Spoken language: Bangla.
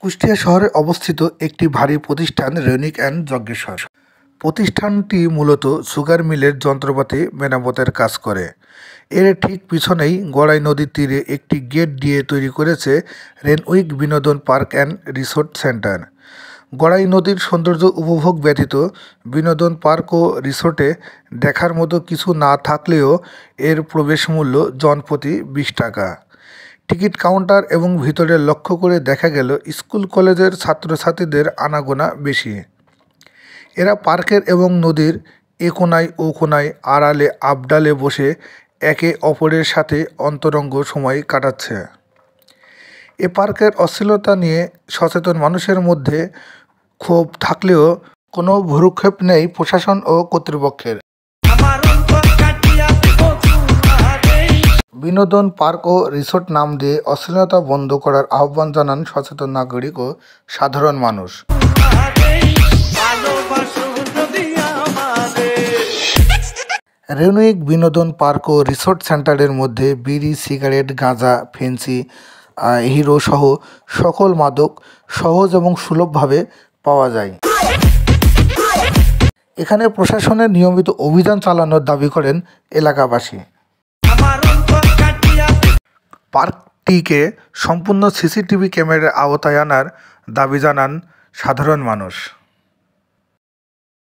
কুষ্টিয়া শহরে অবস্থিত একটি ভারী প্রতিষ্ঠান রেউনিক অ্যান্ড যজ্ঞেশ্বর। প্রতিষ্ঠানটি মূলত সুগার মিলের যন্ত্রপাতি মেরামতের কাজ করে। এর ঠিক পিছনেই গড়াই নদীর তীরে একটি গেট দিয়ে তৈরি করেছে রেনউইক বিনোদন park and resort centre. Gorai নদীর সৌন্দর্য উপভোগ ব্যতীত বিনোদন পার্ক ও রিসোর্টে দেখার মতো কিছু না থাকলেও এর প্রবেশ মূল্য জনপ্রতি 20 টাকা। টিকিট কাউন্টার এবং ভিতরে লক্ষ্য করে দেখা গেল স্কুল কলেজের ছাত্রছাত্রীদের আনাগোনা বেশি। এরা পার্কের এবং নদীর এ কোনায় ও কোনায় আড়ালে আবডালে বসে একে অপরের সাথে অন্তরঙ্গ সময় কাটাচ্ছে। এ পার্কের অশ্লীলতা নিয়ে সচেতন মানুষের মধ্যে ক্ষোভ থাকলেও কোনো ভ্রুক্ষেপ নেই প্রশাসন ও কর্তৃপক্ষের। বিনোদন পার্ক ও রিসোর্ট নাম দিয়ে অশ্লীলতা বন্ধ করার আহ্বান জানান সচেতন নাগরিক ও সাধারণ মানুষ। রেউনিক বিনোদন পার্ক ও রিসোর্ট সেন্টারের মধ্যে বিড়ি, সিগারেট, গাঁজা, ফেন্সি, হিরো সহ সকল মাদক সহজ এবং সুলভভাবে পাওয়া যায়। এখানে প্রশাসনের নিয়মিত অভিযান চালানোর দাবি করেন এলাকাবাসী। পার্কটিকে সম্পূর্ণ সিসিটিভি ক্যামেরার আওতায় আনার দাবি জানান সাধারণ মানুষ।